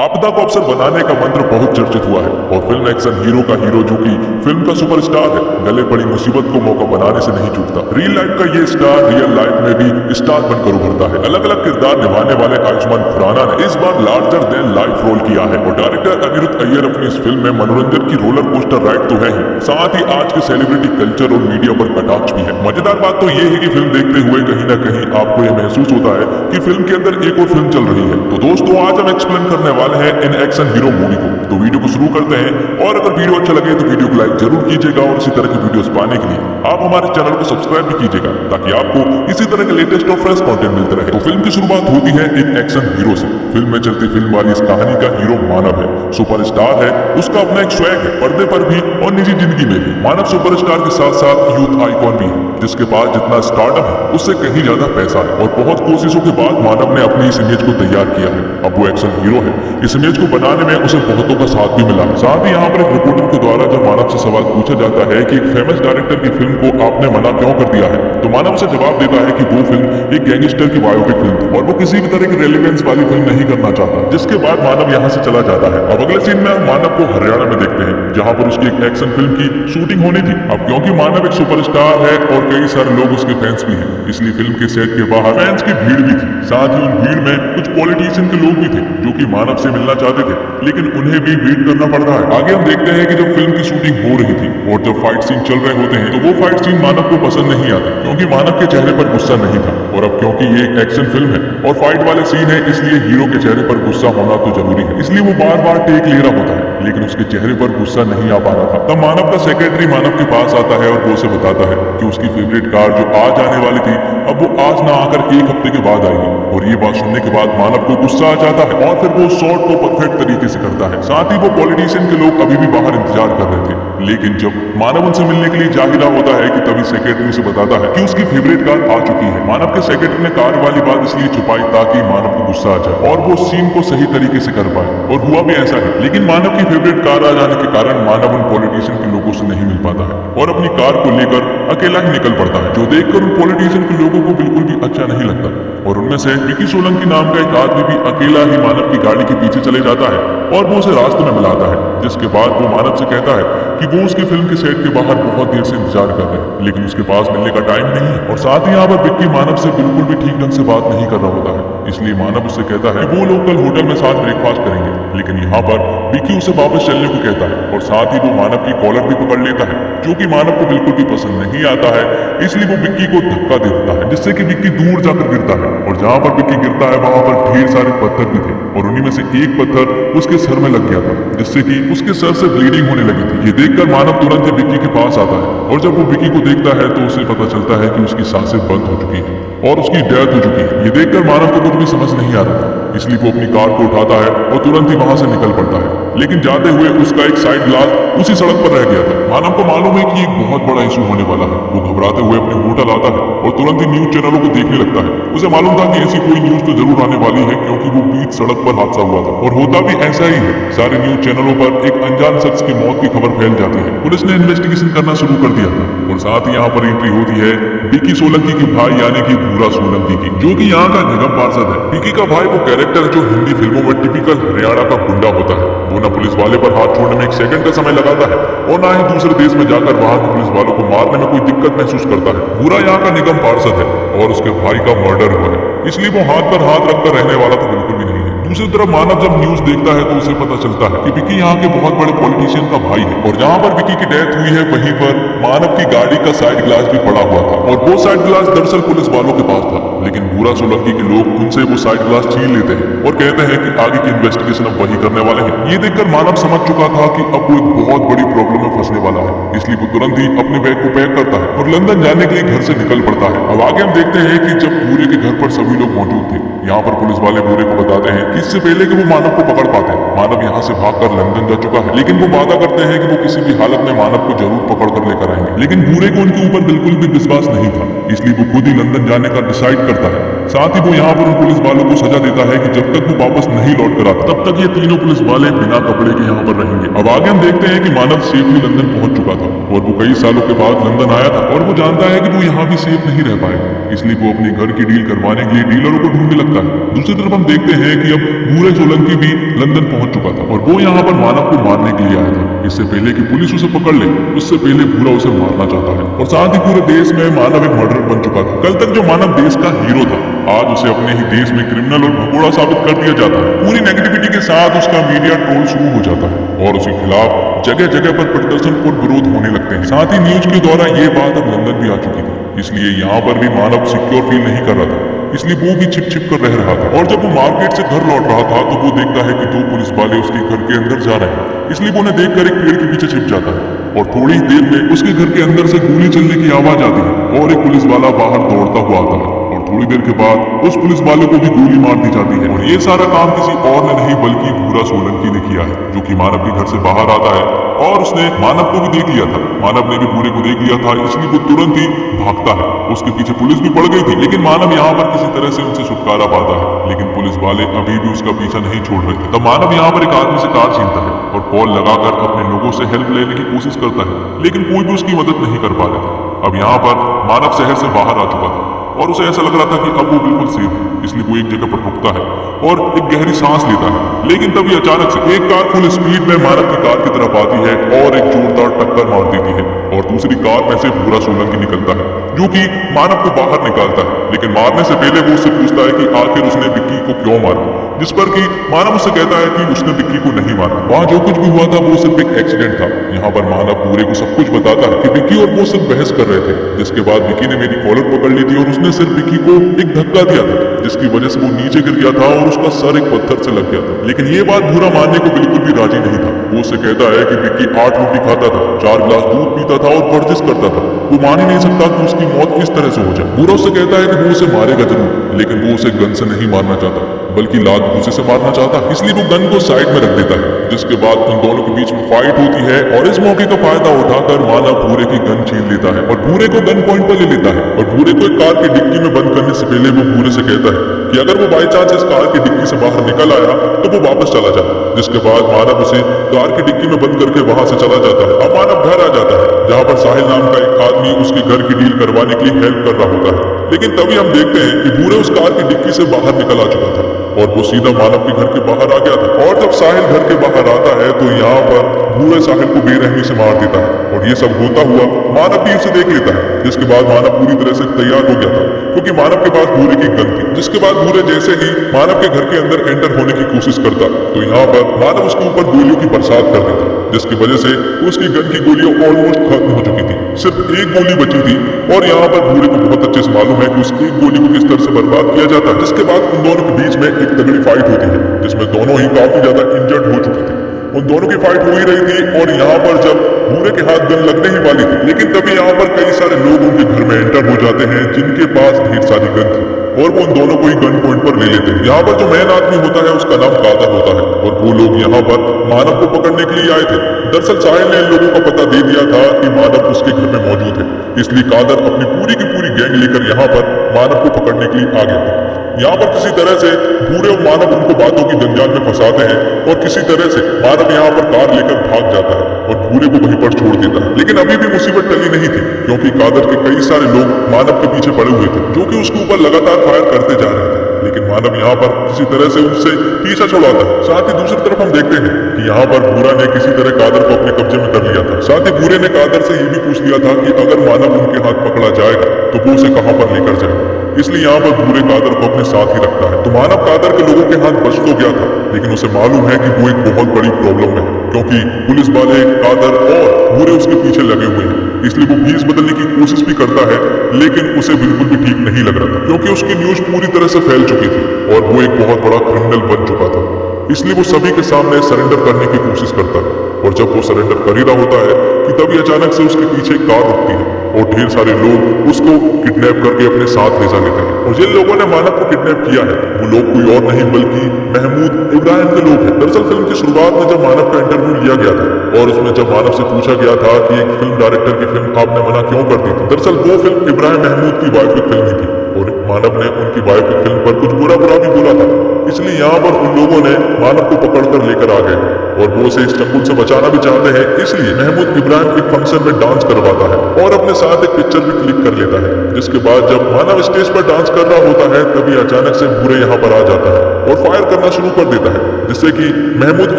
आपदा को अवसर बनाने का मंत्र बहुत चर्चित हुआ है और फिल्म एक्शन हीरो का हीरो जो कि फिल्म का सुपरस्टार है, गले पड़ी मुसीबत को मौका बनाने से नहीं चूकता। रियल लाइफ का ये स्टार रियल लाइफ में भी स्टार बनकर उभरता है। अलग अलग किरदार निभाने वाले आयुष्मान खुराना ने इस बार लार्जर देन लाइफ रोल किया है और डायरेक्टर अनिरुद्ध अय्यर अपनी इस फिल्म में मनोरंजन की रोलर कोस्टर राइड तो है ही, साथ ही आज के सेलिब्रिटी कल्चर और मीडिया पर कटाक्ष भी है। मजेदार बात तो ये है कि फिल्म देखते हुए कहीं ना कहीं आपको यह महसूस होता है कि फिल्म के अंदर एक और फिल्म चल रही है। तो दोस्तों, आज हम एक्सप्लेन करने वाले हैं इन एक्शन हीरो मूवी को। तो वीडियो को शुरू करते हैं और अगर वीडियो अच्छा लगे तो वीडियो को लाइक जरूर कीजिएगा और इसी तरह की वीडियोस पाने के लिए आप हमारे चैनल को सब्सक्राइब भी कीजिएगा ताकि आपको इसी तरह के लेटेस्ट और फ्रेश कंटेंट मिलते रहे। तो फिल्म की शुरुआत होती है एक एक्शन हीरो से। फिल्म में चलती फिल्म वाली इस कहानी का हीरो मानव है, सुपरस्टार है, उसका अपना एक स्वैग है, पर्दे पर भी और निजी जिंदगी में भी। मानव सुपरस्टार के साथ साथ यूथ आइकॉन भी है, जिसके पास जितना स्टार्टअप है उससे कहीं ज्यादा पैसा है और बहुत कोशिशों के बाद मानव ने अपनी इस इमेज को तैयार किया है। अब वो एक्शन हीरो है। इस इमेज को बनाने में उसे बहुतों का साथ भी मिला। साथ ही यहाँ पर एक रिपोर्टर के द्वारा जब मानव से सवाल पूछा जाता है कि एक फेमस डायरेक्टर की फिल्म को आपने मना क्यों कर दिया है, तो मानव से जवाब देता है कि वो फिल्म एक गैंगस्टर की बायोपिक फिल्म थी और वो किसी भी तरह की रेलेवेंस वाली फिल्म नहीं करना चाहता। जिसके बाद मानव यहाँ से चला जाता है। अब अगले सीन में हम मानव को हरियाणा में देखते हैं जहाँ पर उसकी एक एक्शन फिल्म की शूटिंग होनी थी। अब क्योंकि मानव एक सुपरस्टार है और कई सारे लोग उसके फैंस भी हैं, इसलिए फिल्म के सेट के बाहर फैंस की भीड़ भी थी। साथ ही उन भीड़ में कुछ पॉलिटिशियन के लोग भी थे जो कि मानव से मिलना चाहते थे, लेकिन उन्हें भी वेट करना पड़ रहा है। आगे हम देखते हैं कि जब फिल्म की शूटिंग हो रही थी और जब फाइट सीन चल रहे होते हैं तो वो फाइट सीन मानव को पसंद नहीं आते क्योंकि मानव के चेहरे पर गुस्सा नहीं था। और अब क्योंकि ये एक एक्शन फिल्म है और फाइट वाले सीन है, इसलिए हीरो के चेहरे पर गुस्सा होना तो जरूरी है, इसलिए वो बार बार टेक ले रहा होता है, लेकिन उसके चेहरे पर गुस्सा नहीं आ पा रहा था। तब मानव का सेक्रेटरी मानव के पास आता है और वो उसे बताता है कि उसकी फेवरेट कार जो आज आने वाली थी अब वो आज ना आकर एक हफ्ते के बाद आएगी। और ये बात सुनने के बाद मानव को गुस्सा आ जाता है और फिर वो शॉट को परफेक्ट तरीके से करता है। साथ ही वो पॉलिटिशियन के लोग अभी भी बाहर इंतजार कर रहे थे, लेकिन जब मानव उनसे मिलने के लिए जा ही रहा होता है कि तभी सेक्रेटरी उसे बताता है कि उसकी फेवरेट कार आ चुकी है। मानव के सेक्रेटरी ने कार वाली बात इसलिए छुपाई ताकि मानव को गुस्सा आ जाए और वो सीन को सही तरीके से कर पाए, और हुआ भी ऐसा है। लेकिन मानव की फेवरेट कार आ जाने के कारण मानव उन पॉलिटिशियन के लोगों से नहीं मिल पाता है और अपनी कार को लेकर अकेला ही निकल पड़ता है, जो देखकर उन पॉलिटिशियन के लोगों को बिल्कुल भी अच्छा नहीं लगता। और उनमें से विकी सोलंकी नाम का एक आदमी भी अकेला ही मानव की गाड़ी के पीछे चले जाता है और वो उसे रास्ते में मिलाता है, जिसके बाद वो मानव से कहता है कि वो उसकी फिल्म के सेट के बाहर बहुत देर से इंतजार कर रहे हैं, लेकिन उसके पास मिलने का टाइम नहीं है। और साथ ही यहाँ पर विक्की मानव से बिल्कुल भी ठीक ढंग से बात नहीं कर रहा होता है, इसलिए मानव उससे कहता है वो लोग कल होटल में साथ ब्रेकफास्ट करेंगे। लेकिन यहाँ पर विक्की उसे वापस चलने को कहता है और साथ ही वो मानव की कॉलर भी पकड़ लेता है, जो कि मानव को बिल्कुल भी पसंद नहीं आता है। इसलिए वो विक्की को धक्का दे देता है, जिससे कि विक्की दूर जाकर गिरता है और जहाँ पर विक्की गिरता है वहां पर ढेर सारे पत्थर भी थे और उन्हीं में से एक पत्थर उसके सर में लग गया था, जिससे कि उसके सर से ब्लीडिंग होने लगी थी। ये देखकर मानव तुरंत ही विक्की के पास आता है और जब वो विक्की को देखता है तो उसे पता चलता है कि उसकी सांसें बंद हो चुकी है और उसकी डेथ हो चुकी है। ये देखकर मानव को कुछ भी समझ नहीं आ रहा था, इसलिए वो अपनी कार को उठाता है और तुरंत ही वहां से निकल पड़ता है। लेकिन जाते हुए उसका एक साइड ग्लास उसी सड़क पर रह गया था। मानव को मालूम है कि एक बहुत बड़ा इशू होने वाला है। वो घबराते हुए अपने होटल आता है और तुरंत ही न्यूज चैनलों को देखने लगता है। उसे मालूम था कि ऐसी कोई न्यूज तो जरूर आने वाली है क्योंकि वो बीच सड़क पर हादसा हुआ था और होता भी ऐसा ही है। सारे न्यूज चैनलों पर एक अनजान शख्स की मौत की खबर फैल जाती है। पुलिस ने इन्वेस्टिगेशन करना शुरू कर दिया था और साथ ही यहाँ पर एंट्री होती है विकी सोलंकी के भाई यानी कि भूरा सोलंकी की, जो कि यहाँ का निगम पार्षद है। विकी का भाई वो कैरेक्टर जो हिंदी फिल्मों में टिपिकल हरियाणा का गुंडा होता है। वो न पुलिस वाले पर हाथ छोड़ने में एक सेकंड का समय लगाता है और ना ही दूसरे देश में जाकर वहां के पुलिस वालों को मारने में कोई दिक्कत महसूस करता है। भूरा यहाँ का निगम पार्षद है और उसके भाई का मर्डर हुआ है, इसलिए वो हाथ पर हाथ रखकर रहने वाला तो बिल्कुल भी नहीं है। दूसरी तरफ मानव जब न्यूज देखता है तो उसे पता चलता है कि विकी यहाँ के बहुत बड़े पॉलिटिशियन का भाई है और जहाँ पर विकी की डेथ हुई है वहीं पर मानव की गाड़ी का साइड ग्लास भी पड़ा हुआ था और वो साइड ग्लास दरअसल पुलिस वालों के पास था। लेकिन भूरा सोलंकी के लोग उनसे वो साइड ग्लास छीन लेते हैं और कहते हैं कि आगे की इन्वेस्टिगेशन अब वही करने वाले हैं। ये देखकर मानव समझ चुका था कि अब वो एक बहुत बड़ी प्रॉब्लम में फंसने वाला है, इसलिए वो तुरंत ही अपने बैग को पैक करता है और लंदन जाने के लिए घर से निकल पड़ता है। अब आगे हम देखते हैं कि जब भूरे के घर पर सभी लोग मौजूद थे, यहाँ पर पुलिस वाले भूरे को बताते हैं कि इससे पहले कि वो मानव को पकड़ पाते हैं, मानव यहाँ से भागकर लंदन जा चुका है। लेकिन वो वादा करते हैं कि वो किसी भी हालत में मानव को जरूर पकड़ कर लेकर आएंगे। लेकिन भूरे को उनके ऊपर बिल्कुल भी विश्वास नहीं था, इसलिए वो खुद ही लंदन जाने का डिसाइड करता है। साथ ही वो यहाँ पर उन पुलिस वालों को सजा देता है कि जब तक वो वापस नहीं लौट कर आता तब तक ये तीनों पुलिस वाले बिना कपड़े के यहाँ पर रहेंगे। अब आगे हम देखते हैं कि मानव सेफली लंदन पहुंच चुका था और वो कई सालों के बाद लंदन आया था और वो जानता है कि वो यहाँ भी सेफ नहीं रह पाएगा, इसलिए वो अपने घर की डील करवाने के लिए डीलरों को ढूंढने लगता है। दूसरी तरफ हम देखते हैं कि अब भूरे सोलंकी भी लंदन पहुंच चुका था और वो यहाँ पर मानव को मारने के लिए आया था। इससे पहले कि पुलिस उसे पकड़ ले उससे पहले भूरा उसे मारना चाहता है और साथ ही पूरे देश में मानव एक मर्डरर बन चुका था। कल तक जो मानव देश का हीरो था आज उसे अपने ही देश में क्रिमिनल और भगोड़ा साबित कर दिया जाता है। पूरी नेगेटिविटी के साथ उसका मीडिया ट्रोल शुरू हो जाता है और उसके खिलाफ जगह जगह पर प्रदर्शन और विरोध होने लगते हैं। साथ ही न्यूज के द्वारा ये बात अब लंदन भी आ चुकी थी, इसलिए यहाँ पर भी मानव सिक्योर फील नहीं कर रहा था, इसलिए वो भी छिप छिप कर रह रहा था। और जब वो मार्केट से घर लौट रहा था तो वो देखता है कि दो पुलिस वाले उसके घर के अंदर जा रहे हैं, इसलिए वो उन्हें देखकर एक पेड़ के पीछे छिप जाता है और थोड़ी ही देर में उसके घर के अंदर से गोली चलने की आवाज आती है और एक पुलिस वाला बाहर दौड़ता हुआ आता है और थोड़ी देर के बाद उस पुलिस वाले को भी गोली मार दी जाती है। और ये सारा काम किसी और ने नहीं बल्कि भूरा सोलंकी ने किया है, जो कि मानव के घर से बाहर आता है और उसने मानव को भी देख लिया था। मानव ने भी भूरे को देख लिया था, इसलिए वो तुरंत ही भागता है। उसके पीछे पुलिस भी पड़ गई थी, लेकिन मानव यहाँ पर किसी तरह से उनसे छुटकारा पाता है, लेकिन पुलिस वाले अभी भी उसका पीछा नहीं छोड़ रहे थे। तब मानव यहाँ पर एक आदमी से कार छीनता है और कॉल लगाकर अपने लोगों से हेल्प लेने की कोशिश करता है, लेकिन कोई भी उसकी मदद नहीं कर पा रहे थे। अब यहाँ पर मानव शहर से बाहर आ चुका था और उसे ऐसा लग रहा था कि अब वो बिल्कुल सेफ है, इसलिए वो एक जगह पर रुकता है और एक गहरी सांस लेता है। लेकिन तभी अचानक से एक कार फुल स्पीड में मानव की कार की तरफ आती है और एक जोरदार टक्कर मार देती है और दूसरी कार में से भूरा सोलंकी निकलता है, जो कि मानव को बाहर निकालता है। लेकिन मारने से पहले वो उससे पूछता है कि आखिर उसने विक्की को क्यों मारा, जिस पर कि मानव उससे कहता है कि उसने विक्की को नहीं मारा, वहाँ जो कुछ भी हुआ था वो सिर्फ एक एक्सीडेंट था। यहाँ पर मानव पूरे को सब कुछ बताता है कि विक्की और वो सिर्फ बहस कर रहे थे, जिसके बाद विक्की ने मेरी कॉलर पकड़ ली थी और उसने सिर्फ विक्की को एक धक्का दिया था, जिसकी वजह से वो नीचे गिर गया था और उसका सर एक पत्थर से लग गया था। लेकिन ये बात भूरा मानने को बिल्कुल भी राजी नहीं था। वो उससे कहता है कि विक्की 8 रोटी खाता था, 4 गिलास दूध पीता था और वर्जिश करता था। वो मान ही नहीं सकता कि उसकी मौत किस तरह से हो जाए। भूरा उससे कहता है कि वो उसे मारेगा जरूर, लेकिन वो उसे गन से नहीं मारना चाहता बल्कि लात घूंसे से मारना चाहता, इसलिए वो गन को साइड में रख देता है। जिसके बाद उन दोनों के बीच में फाइट होती है और इस मौके का फायदा उठाकर मानव भूरे की गन छीन लेता है और भूरे को गन पॉइंट पर ले लेता है और भूरे को एक कार की डिक्की में बंद करने से पहले वो भूरे से कहता है कि अगर वो बाई चांस इस कार की डिक्की से बाहर निकल आया तो वो वापस चला जाता। जिसके बाद मानव उसे कार की डिक्की में बंद करके वहां से चला जाता है। अब मानव घर आ जाता है, जहाँ पर साहिल नाम का एक आदमी उसके घर की डील करवाने के लिए हेल्प कर रहा होता है। लेकिन तभी हम देखते हैं कि भूरे उस कार की डिक्की से बाहर निकल आ चुका था और वो सीधा मानव के घर के बाहर आ गया था। और जब साहिल घर के बाहर आता है तो यहाँ पर भूरे साहिल को बेरहमी से मार देता है और ये सब होता हुआ मानव भी उसे देख लेता है। जिसके बाद मानव पूरी तरह से तैयार हो गया था क्योंकि मानव के पास भूरे की गन थी। जिसके बाद भूरे जैसे ही मानव के घर के अंदर एंटर होने की कोशिश करता तो यहाँ पर मानव उसके ऊपर गोलियों की बरसात कर देता, जिसकी वजह से उसकी गन की गोलियां ऑलमोस्ट खत्म हो चुकी थी, सिर्फ एक गोली बची थी। और यहाँ पर भूरे को बहुत अच्छे से मालूम है कि उस एक गोली को किस तरह से बर्बाद किया जाता है। जिसके बाद उन दोनों के बीच में एक तगड़ी फाइट होती है जिसमें दोनों ही काफी ज्यादा इंजर्ड हो चुके थे। उन दोनों की फाइट हो ही रही थी और यहाँ पर जब भूरे के हाथ गन लगने ही वाली थी, लेकिन तभी यहाँ पर कई सारे लोग उनके घर में एंटर हो जाते हैं जिनके पास ढेर सारी गन थी और वो उन दोनों को ही गन पॉइंट पर ले लेते हैं। यहाँ पर जो मेन आदमी होता है उसका नाम कादर होता है और वो लोग यहाँ पर मानव को पकड़ने के लिए आए थे। दरअसल साहिल ने इन लोगों का पता दे दिया था कि मानव उसके घर में मौजूद है, इसलिए कादर अपनी पूरी की पूरी गैंग लेकर यहाँ पर मानव को पकड़ने के लिए आ गया था। यहाँ पर किसी तरह से भूरे और मानव उनको बातों की जंजाल में फंसाते हैं और किसी तरह से मानव यहाँ पर कार लेकर भाग जाता है और भूरे को वहीं पर छोड़ देता है। लेकिन अभी भी मुसीबत टली नहीं थी क्योंकि कादर के कई सारे लोग मानव के पीछे पड़े हुए थे जो कि उसके ऊपर लगातार फायर करते जा रहे थे। लेकिन मानव यहाँ पर किसी तरह से उनसे पीछा छुड़ाता है। साथ ही दूसरी तरफ हम देखते हैं कि यहाँ पर भूरा ने किसी तरह कादर को अपने कब्जे में कर लिया था। साथ ही भूरे ने कादर से ये भी पूछ लिया था कि अगर मानव उनके हाथ पकड़ा जाएगा तो वो उसे कहाँ पर लेकर जाएगा, इसलिए यहाँ पर भूरे कादर को अपने साथ ही रखता है। तो मानव कादर के लोगों के हाथ बच तो गया था, लेकिन उसे मालूम है कि वो एक बहुत बड़ी प्रॉब्लम में है क्योंकि पुलिस वाले कादर और भूरे उसके पीछे लगे हुए हैं। इसलिए वो भेस बदलने की कोशिश भी करता है, लेकिन उसे बिल्कुल भी ठीक नहीं लग रहा था क्योंकि उसकी न्यूज पूरी तरह से फैल चुकी थी और वो एक बहुत बड़ा क्रिमिनल बन चुका था। इसलिए वो सभी के सामने सरेंडर करने की कोशिश करता है और जब वो सरेंडर कर ही रहा होता है कि तभी अचानक से उसके पीछे एक कार रुकती है और ढेर सारे लोग उसको किडनैप करके अपने साथ ले जा लेते हैं। और जिन लोगों ने मानव को किडनैप किया है वो लोग कोई और नहीं बल्कि महमूद इब्राहिम के लोग हैं। दरअसल फिल्म की शुरुआत में जब मानव का इंटरव्यू लिया गया था और उसमें जब मानव से पूछा गया था कि एक फिल्म डायरेक्टर की फिल्म आपने मना क्यों कर दी थी, दरअसल वो फिल्म इब्राहिम महमूद की बायोपिक फिल्म ही थी और मानव ने उनकी बायोपिक फिल्म पर कुछ बुरा बुरा भी बोला था। इसलिए यहाँ पर उन लोगों ने मानव को पकड़कर लेकर आ गए और वो उसे इस चंगुल से बचाना भी चाहते हैं। इसलिए महमूद इब्राहिम एक फंक्शन में डांस करवाता है और अपने साथ एक पिक्चर भी क्लिक कर लेता है। जिसके बाद जब मानव स्टेज पर डांस कर रहा होता है तभी अचानक से भूरे यहाँ पर आ जाता है और फायर करना शुरू कर देता है, जिससे कि महमूद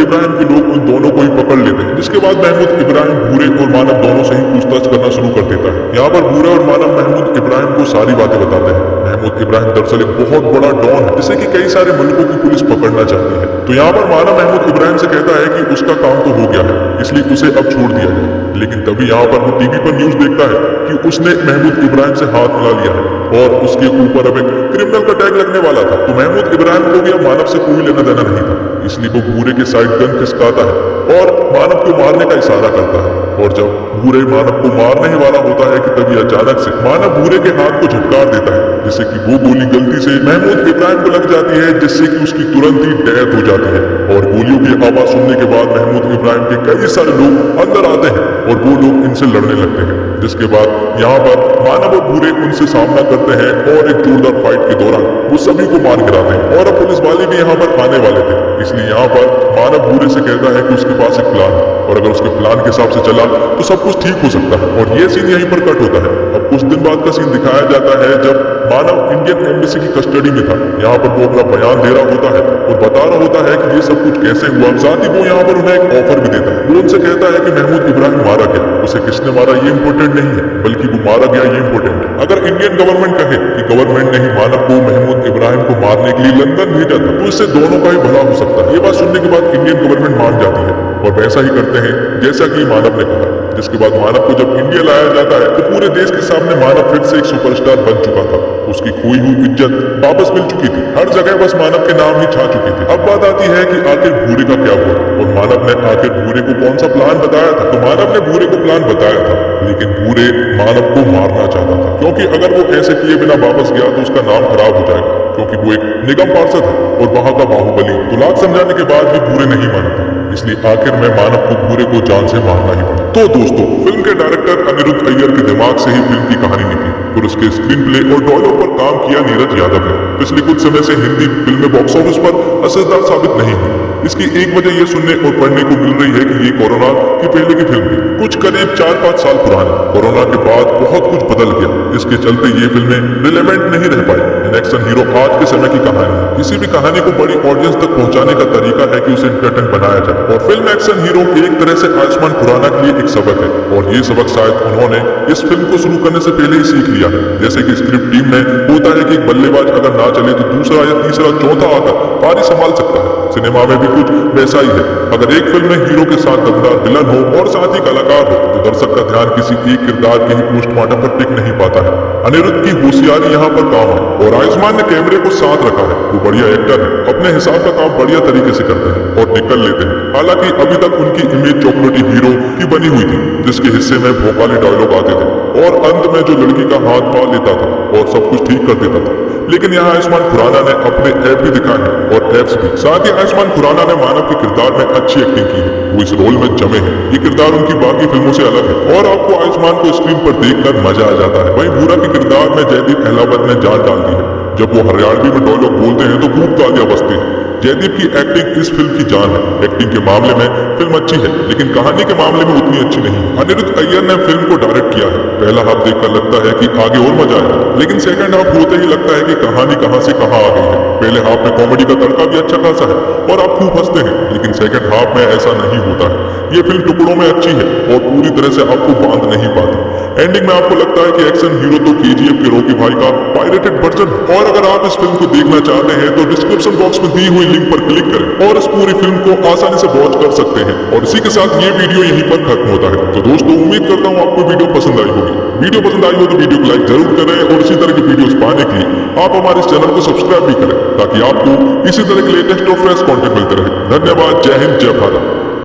इब्राहिम के लोग उन दोनों को ही पकड़ लेते हैं। जिसके बाद महमूद इब्राहिम भूरे और मानव दोनों से ही पूछताछ करना शुरू कर देता है। यहाँ पर भूरे और मानव महमूद इब्राहिम को सारी बातें बताते हैं। महमूद इब्राहिम दरअसल एक बहुत बड़ा डॉन है जिसे कि कई सारे मुल्कों की पुलिस पकड़ना चाहती है। तो यहाँ पर मानव महमूद इब्राहिम से कहता है कि उसका काम तो हो गया है, इसलिए उसे अब छोड़ दिया जाए। लेकिन तभी यहाँ पर वो टीवी पर न्यूज देखता है कि उसने महमूद इब्राहिम से हाथ मिला लिया है और उसके ऊपर अब एक क्रिमिनल का टैग लगने वाला था। तो महमूद इब्राहिम को भी अब मानव से कोई लेना देना नहीं था, इसलिए वो भूरे के साइड गन खिसकाता है और मानव को मारने का इशारा करता है। और जब भूरे मानव को मारने ही वाला होता है कि तभी अचानक से मानव भूरे के हाथ को झटकार देता है, जिससे कि वो गोली गलती से महमूद इब्राहिम को लग जाती है, जिससे कि उसकी तुरंत ही डेथ हो जाती है। और गोलियों की आवाज सुनने के बाद महमूद इब्राहिम के कई सारे लोग अंदर आते हैं और वो लोग इनसे लड़ने लगते हैं। जिसके बाद यहाँ पर मानव और भूरे उनसे सामना करते हैं और एक जोरदार फाइट के दौरान वो सभी को मार गिराते हैं। और अब पुलिस वाले भी यहाँ पर आने वाले थे, इसलिए यहाँ पर मानव भूरे से कहता है कि उसके पास एक प्लान है और अगर उसके प्लान के हिसाब से चला तो सब कुछ ठीक हो सकता है। और ये सीन यहीं पर कट होता है। अब कुछ दिन बाद का सीन दिखाया जाता है जब मानव इंडियन एम्बेसी की कस्टडी में था। यहाँ पर वो अपना बयान दे रहा होता है और बता रहा होता है कि ये सब कुछ कैसे हुआ। साथ ही वो यहाँ पर उन्हें एक ऑफर भी देता है। वो उनसे कहता है कि महमूद इब्राहिम मारा गया, उसे किसने मारा ये इंपॉर्टेंट नहीं है, बल्कि वो मारा गया ये इंपॉर्टेंट है। अगर इंडियन गवर्नमेंट कहे कि गवर्नमेंट ने ही मानव को महमूद इब्राहिम को मारने के लिए लंदन भेजा था तो इससे दोनों का ही भला हो सकता है। ये बात सुनने के बाद इंडियन गवर्नमेंट मान जाती है और वैसा ही करते हैं जैसा कि मानव ने कहा। जिसके बाद मानव को जब इंडिया लाया जाता है तो पूरे देश के सामने मानव फिर से एक सुपरस्टार बन चुका था। उसकी खोई हुई इज्जत वापस मिल चुकी थी, हर जगह बस मानव के नाम ही छा चुके थे। अब बात आती है कि आखिर भूरे का क्या हुआ और मानव ने आखिर भूरे को कौन सा प्लान बताया था। तो मानव ने भूरे को प्लान बताया था, लेकिन भूरे मानव को मारना चाहता था, क्योंकि अगर वो ऐसे किए बिना वापस गया तो उसका नाम खराब हो जाएगा, क्योंकि वो एक निगम पार्षद है और वहां का बाहुबली। तो लाख समझाने के बाद भी भूरे नहीं मानता, इसलिए आखिर में मानव को भूरे को जान से मारना ही पड़ा। तो दोस्तों, फिल्म के डायरेक्टर अनिरुद्ध अय्यर के दिमाग से ही फिल्म की कहानी निकली और उसके स्क्रीन प्ले और डायलॉग पर काम किया नीरज यादव ने। पिछले कुछ समय से हिंदी फिल्में बॉक्स ऑफिस पर असरदार साबित नहीं हुई। इसकी एक वजह यह सुनने और पढ़ने को मिल रही है कि ये कोरोना की पहले की फिल्म थी, कुछ करीब 4-5 साल पुरानी। कोरोना के बाद बहुत कुछ बदल गया, इसके चलते ये फिल्में रिलेवेंट नहीं रह पाई। एक्शन हीरो आज के समय की कहानी है। किसी भी कहानी को बड़ी ऑडियंस तक पहुंचाने का तरीका है कि उसे एंटरटेन बनाया जाए, और फिल्म एक्शन हीरो एक तरह से आयुष्मान खुराना के लिए एक सबक है। और ये सबक शायद उन्होंने इस फिल्म को शुरू करने से पहले ही सीख लिया है। जैसे कि स्क्रिप्ट टीम में होता है कि एक बल्लेबाज अगर ना चले तो दूसरा या तीसरा चौथा आकर पारी संभाल सकता है। सिनेमा में भी कुछ वैसा ही है। अगर एक फिल्म में हीरो के साथ दमदार विलन हो और साथ ही कलाकार हो तो दर्शक का ध्यान किसी एक किरदार के ही पोस्टमार्टम पर टिक नहीं पाता है। अनिरुद्ध की होशियारी यहाँ पर काम है और आयुष्मान ने कैमरे को साथ रखा है। वो बढ़िया एक्टर है, अपने हिसाब का काम बढ़िया तरीके से करते हैं और निकल लेते हैं। हालांकि अभी तक उनकी इमेज चॉकलेटी हीरो की बनी हुई थी, जिसके हिस्से में भोकाले डायलॉग आते थे और अंत में जो लड़की का हाथ पा लेता था और सब कुछ ठीक कर देता था। लेकिन यहाँ आयुष्मान खुराना ने अपने ऐप भी दिखाए हैं और एप्स भी। साथ ही आयुष्मान खुराना ने मानव के किरदार में अच्छी एक्टिंग की है, वो इस रोल में जमे हैं। ये किरदार उनकी बाकी फिल्मों से अलग है और आपको आयुष्मान को स्क्रीन पर देखकर मजा आ जाता है। वहीं भूरा के किरदार में जयदीप अहलावत ने जान डाल दी है। जब वो हरियाणवी में डायलॉग बोलते हैं तो खूब तालियां बजती हैं। जयदीप की एक्टिंग इस फिल्म की जान है। एक्टिंग के मामले में फिल्म अच्छी है, लेकिन कहानी के मामले में उतनी अच्छी नहीं। अनिरुद्ध अय्यर ने फिल्म को डायरेक्ट किया है। पहला हाफ देखकर लगता है कि आगे और मजा आएगा, लेकिन सेकंड हाफ होते ही लगता है कि कहानी कहां से कहां आ गई है। पहले हाफ में कॉमेडी का तड़का भी अच्छा खासा है और आप खूब हंसते हैं, लेकिन सेकंड हाफ में ऐसा नहीं होता है। ये फिल्म टुकड़ों में अच्छी है और पूरी तरह से आपको बांध नहीं पाती। एंडिंग में आपको लगता है कि एक्शन हीरो तो केजीएफ के रॉकी भाई का पायरेटेड वर्जन है। और अगर आप इस फिल्म को देखना चाहते हैं तो डिस्क्रिप्शन बॉक्स में दी हुई लिंक पर क्लिक करें और इस पूरी फिल्म को आसानी से वॉच कर सकते हैं। और इसी के साथ ये वीडियो यहीं पर खत्म होता है। तो दोस्तों, उम्मीद करता हूँ आपको वीडियो पसंद आई होगी। वीडियो पसंद आई हो तो वीडियो को लाइक जरूर करें और इसी तरह की वीडियोस पाने के लिए आप हमारे इस चैनल को सब्सक्राइब भी करें, ताकि आपको इसी तरह के लेटेस्ट और फ्रेश कंटेंट मिलते रहे। धन्यवाद। जय हिंद, जय भारत।